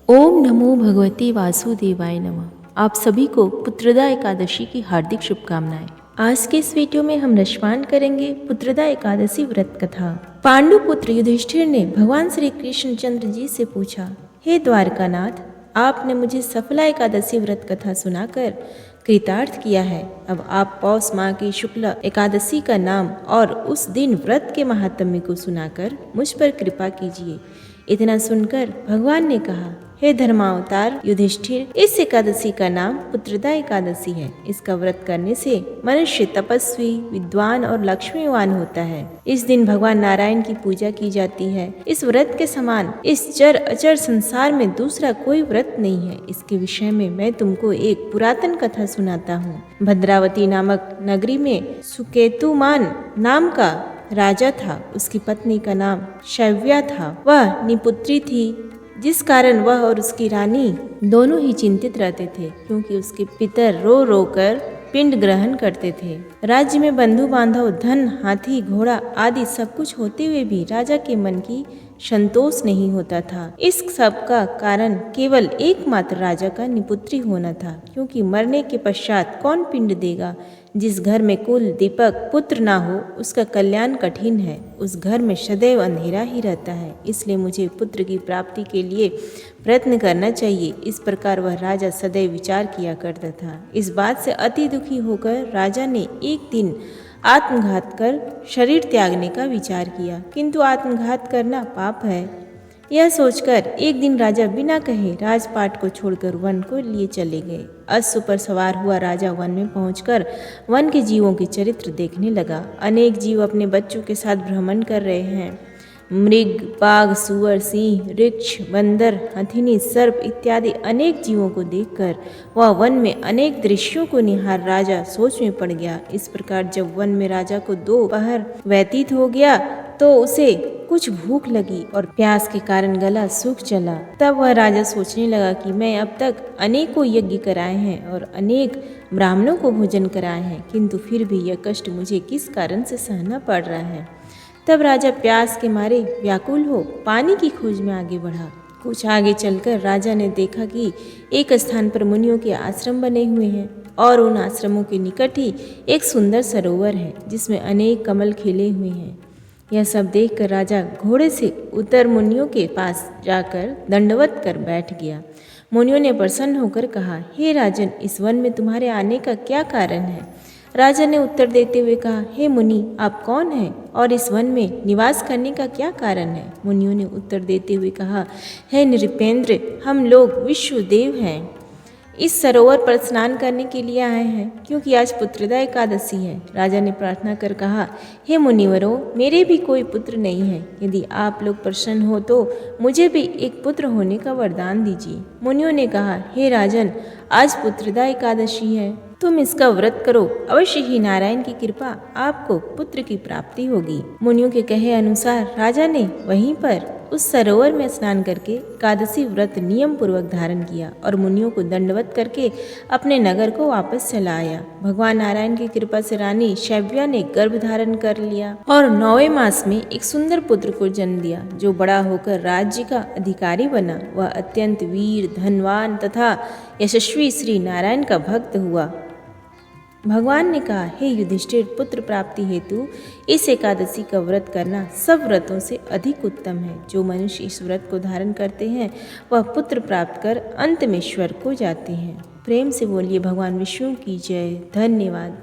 ओम नमो भगवते वासुदेवाय नमः। आप सभी को पुत्रदा एकादशी की हार्दिक शुभकामनाएं। आज के इस वीडियो में हम रश्वान करेंगे पुत्रदा एकादशी व्रत कथा। पांडु पुत्र युधिष्ठिर ने भगवान श्री कृष्णचंद्र जी से पूछा, हे द्वारकानाथ, आपने मुझे सफला एकादशी व्रत कथा सुनाकर कृतार्थ किया है। अब आप पौष माह की शुक्ल एकादशी का नाम और उस दिन व्रत के महात्म्य को सुनाकर मुझ पर कृपा कीजिए। इतना सुनकर भगवान ने कहा, हे धर्मावतार युधिष्ठिर, इस एकादशी का नाम पुत्रदा एकादशी है। इसका व्रत करने से मनुष्य तपस्वी, विद्वान और लक्ष्मीवान होता है। इस दिन भगवान नारायण की पूजा की जाती है। इस व्रत के समान इस चर अचर संसार में दूसरा कोई व्रत नहीं है। इसके विषय में मैं तुमको एक पुरातन कथा सुनाता हूँ। भद्रावती नामक नगरी में सुकेतुमान नाम का राजा था। उसकी पत्नी का नाम शैव्या था। वह निपुत्री थी, जिस कारण वह और उसकी रानी दोनों ही चिंतित रहते थे, क्योंकि उसके पितर रो रो कर पिंड ग्रहण करते थे। राज्य में बंधु बांधव, धन, हाथी, घोड़ा आदि सब कुछ होते हुए भी राजा के मन की संतोष नहीं होता था। इस सब का कारण केवल एकमात्र राजा का निपुत्री होना था, क्योंकि मरने के पश्चात कौन पिंड देगा। जिस घर में कुल दीपक पुत्र ना हो, उसका कल्याण कठिन है। उस घर में सदैव अंधेरा ही रहता है। इसलिए मुझे पुत्र की प्राप्ति के लिए प्रयत्न करना चाहिए। इस प्रकार वह राजा सदैव विचार किया करता था। इस बात से अति दुखी होकर राजा ने एक दिन आत्मघात कर शरीर त्यागने का विचार किया, किंतु आत्मघात करना पाप है। यह सोचकर एक दिन राजा बिना कहे राजपाट को छोड़कर वन को लिए चले गए। अश्व पर सवार हुआ राजा वन में पहुंचकर वन के जीवों के चरित्र देखने लगा। अनेक जीव अपने बच्चों के साथ भ्रमण कर रहे हैं। मृग, बाघ, सुअर, सिंह, वृक्ष, बंदर, हथिनी, सर्प इत्यादि अनेक जीवों को देखकर वह वन में अनेक दृश्यों को निहार राजा सोच में पड़ गया। इस प्रकार जब वन में राजा को दोपहर व्यतीत हो गया तो उसे कुछ भूख लगी और प्यास के कारण गला सूख चला। तब वह राजा सोचने लगा कि मैं अब तक अनेकों यज्ञ कराए हैं और अनेक ब्राह्मणों को भोजन कराए हैं, किंतु फिर भी यह कष्ट मुझे किस कारण से सहना पड़ रहा है। तब राजा प्यास के मारे व्याकुल हो पानी की खोज में आगे बढ़ा। कुछ आगे चलकर राजा ने देखा कि एक स्थान पर मुनियों के आश्रम बने हुए हैं और उन आश्रमों के निकट ही एक सुंदर सरोवर है, जिसमें अनेक कमल खिले हुए हैं। यह सब देखकर राजा घोड़े से उतर मुनियों के पास जाकर दंडवत कर बैठ गया। मुनियों ने प्रसन्न होकर कहा, हे राजन, इस वन में तुम्हारे आने का क्या कारण है। राजा ने उत्तर देते हुए कहा, हे मुनि, आप कौन हैं और इस वन में निवास करने का क्या कारण है। मुनियों ने उत्तर देते हुए कहा, हे नृपेंद्र, हम लोग विश्वदेव हैं। इस सरोवर पर स्नान करने के लिए आए हैं, क्योंकि आज पुत्रदा एकादशी है। राजा ने प्रार्थना कर कहा, हे मुनिवरों, मेरे भी कोई पुत्र नहीं है। यदि आप लोग प्रसन्न हो तो मुझे भी एक पुत्र होने का वरदान दीजिए। मुनियों ने कहा, हे राजन, आज पुत्रदा एकादशी है, तुम इसका व्रत करो, अवश्य ही नारायण की कृपा आपको पुत्र की प्राप्ति होगी। मुनियों के कहे अनुसार राजा ने वहीं पर उस सरोवर में स्नान करके एकादशी व्रत नियम पूर्वक धारण किया और मुनियों को दंडवत करके अपने नगर को वापस चला आया। भगवान नारायण की कृपा से रानी शैव्या ने गर्भ धारण कर लिया और 9वें मास में एक सुंदर पुत्र को जन्म दिया, जो बड़ा होकर राज्य का अधिकारी बना। वह अत्यंत वीर, धनवान तथा यशस्वी श्री नारायण का भक्त हुआ। भगवान ने कहा, हे युधिष्ठिर, पुत्र प्राप्ति हेतु इस एकादशी का व्रत करना सब व्रतों से अधिक उत्तम है। जो मनुष्य इस व्रत को धारण करते हैं वह पुत्र प्राप्त कर अंत में स्वर्ग को जाते हैं। प्रेम से बोलिए भगवान विष्णु की जय। धन्यवाद।